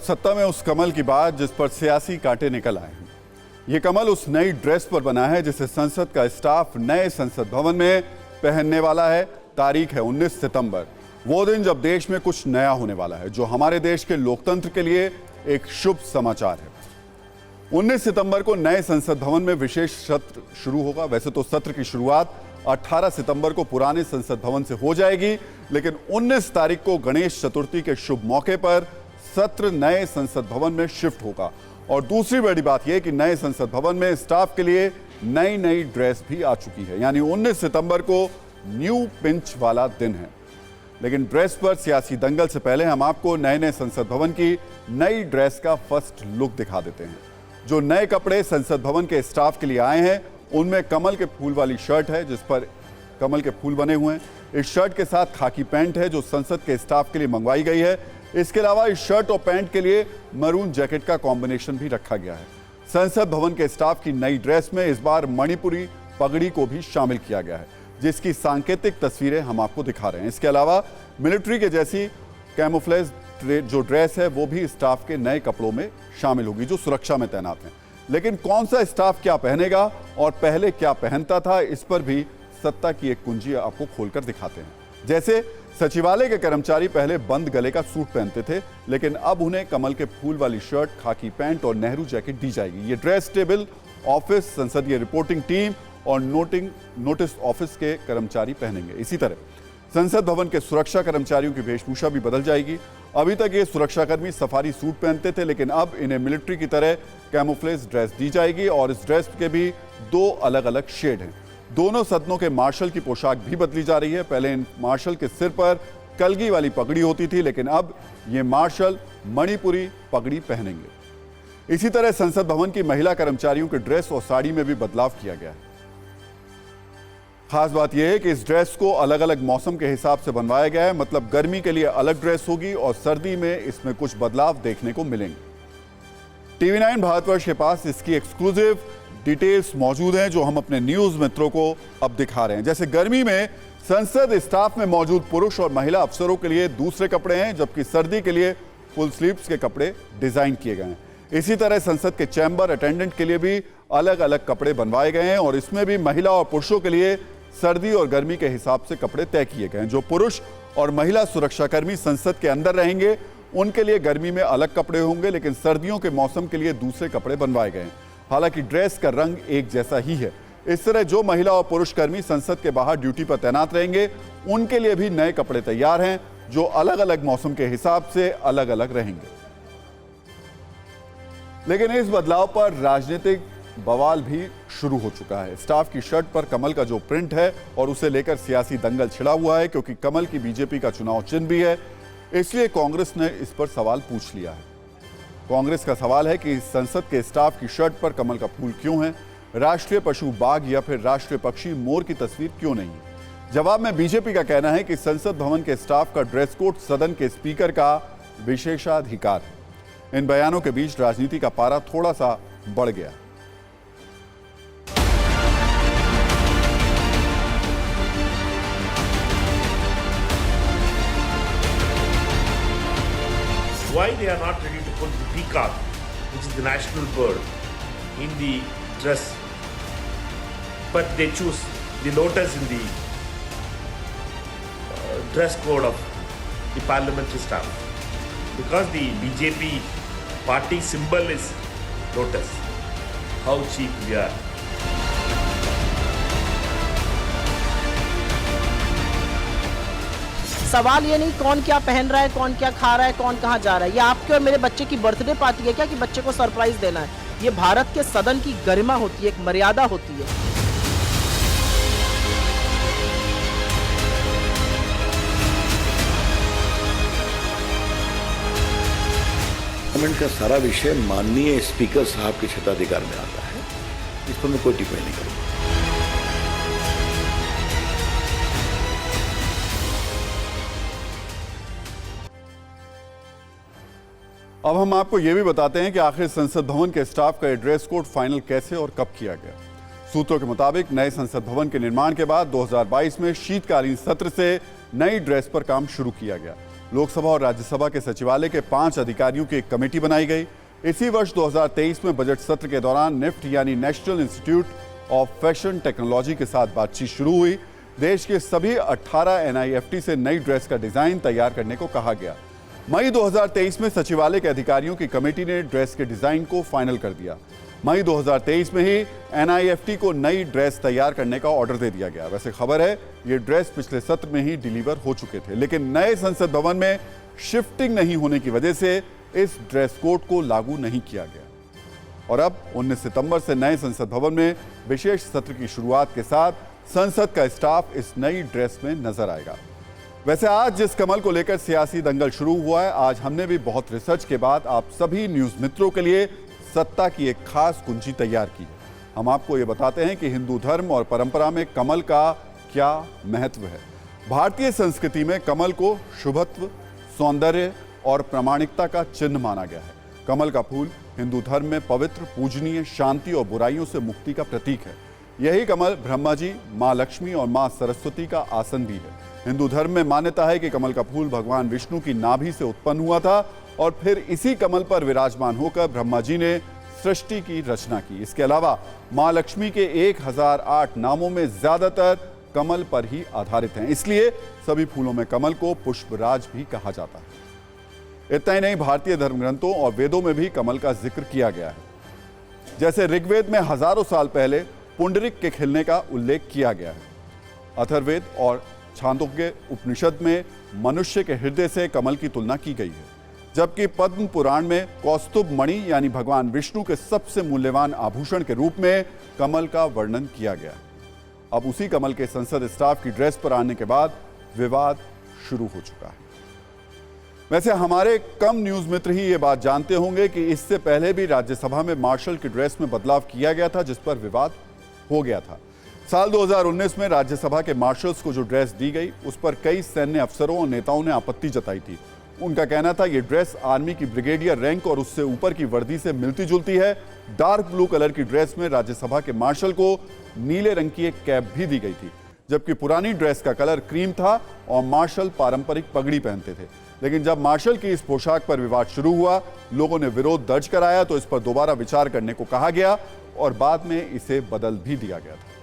सत्ता में उस कमल की बात जिस पर सियासी कांटे निकल आए हैं। ये कमल उस नई ड्रेस पर बना है जिसे संसद का स्टाफ नए संसद भवन में पहनने वाला है। तारीख है 19 सितंबर, वो दिन जब देश में कुछ नया होने वाला है, जो हमारे देश के लोकतंत्र के लिए एक शुभ समाचार है। 19 सितंबर को नए संसद भवन में विशेष सत्र शुरू होगा। वैसे तो सत्र की शुरुआत 18 सितंबर को पुराने संसद भवन से हो जाएगी, लेकिन 19 तारीख को गणेश चतुर्थी के शुभ मौके पर सत्र नए संसद भवन में शिफ्ट होगा। और दूसरी बड़ी बात यह कि नए संसद भवन में स्टाफ के लिए नई नई ड्रेस भी आ चुकी है, यानी 19 सितंबर को न्यू पिंच वाला दिन है। लेकिन ड्रेस पर सियासी दंगल से पहले हम आपको नए नए संसद भवन की नई ड्रेस का फर्स्ट लुक दिखा देते हैं। जो नए कपड़े संसद भवन के स्टाफ के लिए आए हैं उनमें कमल के फूल वाली शर्ट है जिस पर कमल के फूल बने हुए हैं। इस शर्ट के साथ खाकी पैंट है जो संसद के स्टाफ के लिए मंगवाई गई है। इसके अलावा इस शर्ट और पैंट के लिए मरून जैकेट का कॉम्बिनेशन भी रखा गया है। संसद भवन के स्टाफ की नई ड्रेस में इस बार मणिपुरी पगड़ी को भी शामिल किया गया है, जिसकी सांकेतिक तस्वीरें हम आपको दिखा रहे हैं। इसके अलावा मिलिट्री के जैसी कैमोफ्लेज जो ड्रेस है वो भी स्टाफ के नए कपड़ों में शामिल होगी जो सुरक्षा में तैनात हैं। लेकिन कौन सा स्टाफ क्या पहनेगा और पहले क्या पहनता था, इस पर भी सत्ता की एक कुंजी आपको खोलकर दिखाते हैं। जैसे सचिवालय के कर्मचारी पहले बंद गले का सूट पहनते थे, लेकिन अब उन्हें कमल के फूल वाली शर्ट, खाकी पैंट और नेहरू जैकेट दी जाएगी। ये ड्रेस टेबल ऑफिस, संसदीय रिपोर्टिंग टीम और नोटिस ऑफिस के कर्मचारी पहनेंगे। इसी तरह संसद भवन के सुरक्षा कर्मचारियों की वेशभूषा भी बदल जाएगी। अभी तक ये सुरक्षाकर्मी सफारी सूट पहनते थे, लेकिन अब इन्हें मिलिट्री की तरह कैमोफ्लेज ड्रेस दी जाएगी और इस ड्रेस के भी दो अलग अलग शेड हैं। दोनों सदनों के मार्शल की पोशाक भी बदली जा रही है। पहले इन मार्शल के सिर पर कलगी वाली पगड़ी होती थी, लेकिन अब ये मार्शल मणिपुरी पगड़ी पहनेंगे। इसी तरह संसद भवन की महिला कर्मचारियों के ड्रेस और साड़ी में भी बदलाव किया गया है। खास बात यह है कि इस ड्रेस को अलग अलग मौसम के हिसाब से बनवाया गया है, मतलब गर्मी के लिए अलग ड्रेस होगी और सर्दी में इसमें कुछ बदलाव देखने को मिलेंगे। टीवी 9 भारतवर्ष के पास इसकी एक्सक्लूसिव डिटेल्स मौजूद हैं जो हम अपने न्यूज मित्रों को अब दिखा रहे हैं। जैसे गर्मी में संसद स्टाफ में मौजूद पुरुष और महिला अफसरों के लिए दूसरे कपड़े हैं, जबकि सर्दी के लिए फुल स्लीव्स के कपड़े डिजाइन किए गए हैं। इसी तरह संसद के चैम्बर अटेंडेंट के लिए भी अलग अलग कपड़े बनवाए गए हैं और इसमें भी महिला और पुरुषों के लिए सर्दी और गर्मी के हिसाब से कपड़े तय किए गए हैं। जो पुरुष और महिला सुरक्षाकर्मी संसद के अंदर रहेंगे उनके लिए गर्मी में अलग कपड़े होंगे, लेकिन सर्दियों के मौसम के लिए दूसरे कपड़े बनवाए गए हैं। हालांकि ड्रेस का रंग एक जैसा ही है। इस तरह जो महिला और पुरुष कर्मी संसद के बाहर ड्यूटी पर तैनात रहेंगे उनके लिए भी नए कपड़े तैयार हैं जो अलग अलग मौसम के हिसाब से अलग अलग रहेंगे। लेकिन इस बदलाव पर राजनीतिक बवाल भी शुरू हो चुका है। स्टाफ की शर्ट पर कमल का जो प्रिंट है और उसे लेकर सियासी दंगल छिड़ा हुआ है, क्योंकि कमल की बीजेपी का चुनाव चिन्ह भी है, इसलिए कांग्रेस ने इस पर सवाल पूछ लिया है। कांग्रेस का सवाल है कि संसद के स्टाफ की शर्ट पर कमल का फूल क्यों है, राष्ट्रीय पशु बाघ या फिर राष्ट्रीय पक्षी मोर की तस्वीर क्यों नहीं है। जवाब में बीजेपी का कहना है कि संसद भवन के स्टाफ का ड्रेस कोड सदन के स्पीकर का विशेषाधिकार है। इन बयानों के बीच राजनीति का पारा थोड़ा सा बढ़ गया। Why they are not ready to put the peacock, which is the national bird, in the dress, but they choose the lotus in the dress code of the parliamentary staff? Because the BJP party symbol is lotus. How cheap we are. सवाल ये नहीं कौन क्या पहन रहा है, कौन क्या खा रहा है, कौन कहाँ जा रहा है। ये आपके और मेरे बच्चे की बर्थडे पार्टी है क्या कि बच्चे को सरप्राइज देना है? ये भारत के सदन की गरिमा होती है, एक मर्यादा होती है। पार्लियामेंट का सारा विषय माननीय स्पीकर साहब के क्षेत्राधिकार में आता है, इस पर मैं कोई टिप्पणी नहीं करूंगा। अब हम आपको यह भी बताते हैं कि आखिर संसद भवन के स्टाफ का ड्रेस कोड फाइनल कैसे और कब किया गया। सूत्रों के मुताबिक नए संसद भवन के निर्माण के बाद 2022 में शीतकालीन सत्र से नई ड्रेस पर काम शुरू किया गया। लोकसभा और राज्यसभा के सचिवालय के 5 अधिकारियों की एक कमेटी बनाई गई। इसी वर्ष 2023 में बजट सत्र के दौरान निफ्ट यानी national institute of fashion technology के साथ बातचीत शुरू हुई। देश के सभी 18 NIFT से नई ड्रेस का डिजाइन तैयार करने को कहा गया। मई 2023 में सचिवालय के अधिकारियों की कमेटी ने ड्रेस के डिजाइन को फाइनल कर दिया। मई 2023 में ही NIFT को नई ड्रेस तैयार करने का ऑर्डर दे दिया गया। वैसे खबर है ये ड्रेस पिछले सत्र में ही डिलीवर हो चुके थे, लेकिन नए संसद भवन में शिफ्टिंग नहीं होने की वजह से इस ड्रेस कोड को लागू नहीं किया गया। और अब 19 सितंबर से नए संसद भवन में विशेष सत्र की शुरुआत के साथ संसद का स्टाफ इस नई ड्रेस में नजर आएगा। वैसे आज जिस कमल को लेकर सियासी दंगल शुरू हुआ है, आज हमने भी बहुत रिसर्च के बाद आप सभी न्यूज मित्रों के लिए सत्ता की एक खास कुंजी तैयार की है। हम आपको ये बताते हैं कि हिंदू धर्म और परंपरा में कमल का क्या महत्व है। भारतीय संस्कृति में कमल को शुभत्व, सौंदर्य और प्रामाणिकता का चिन्ह माना गया है। कमल का फूल हिंदू धर्म में पवित्र, पूजनीय, शांति और बुराइयों से मुक्ति का प्रतीक है। यही कमल ब्रह्मा जी, माँ लक्ष्मी और माँ सरस्वती का आसन भी है। हिंदू धर्म में मान्यता है कि कमल का फूल भगवान विष्णु की नाभि से उत्पन्न हुआ था और फिर इसी कमल पर विराजमान होकर ब्रह्मा जी ने सृष्टि की रचना की। इसके अलावा माँ लक्ष्मी के 1008 नामों में ज्यादातर कमल पर ही आधारित हैं, इसलिए सभी फूलों में कमल को पुष्पराज भी कहा जाता है। इतना ही नहीं, भारतीय धर्म ग्रंथों और वेदों में भी कमल का जिक्र किया गया है। जैसे ऋग्वेद में हजारों साल पहले पुंडरिक के खिलने का उल्लेख किया गया है। अथर्ववेद और छांदोग्य उपनिषद में मनुष्य के हृदय से कमल की तुलना की गई है, जबकि पद्म पुराण में कौस्तुभ मणि यानी भगवान विष्णु के सबसे मूल्यवान आभूषण के रूप में कमल का वर्णन किया गया। अब उसी कमल के संसद स्टाफ की ड्रेस पर आने के बाद विवाद शुरू हो चुका है। वैसे हमारे कम न्यूज मित्र ही ये बात जानते होंगे कि इससे पहले भी राज्यसभा में मार्शल की ड्रेस में बदलाव किया गया था, जिस पर विवाद हो गया था। साल 2019 में राज्यसभा के मार्शल्स को जो ड्रेस दी गई, उस पर कई सैन्य अफसरों और नेताओं ने आपत्ति जताई थी। उनका कहना था ये ड्रेस आर्मी की ब्रिगेडियर रैंक और उससे ऊपर की वर्दी से मिलती जुलती है। डार्क ब्लू कलर की ड्रेस में राज्यसभा के मार्शल को नीले रंग की एक कैप भी दी गई थी, जबकि पुरानी ड्रेस का कलर क्रीम था और मार्शल पारंपरिक पगड़ी पहनते थे। लेकिन जब मार्शल की इस पोशाक पर विवाद शुरू हुआ, लोगों ने विरोध दर्ज कराया तो इस पर दोबारा विचार करने को कहा गया और बाद में इसे बदल भी दिया गया था।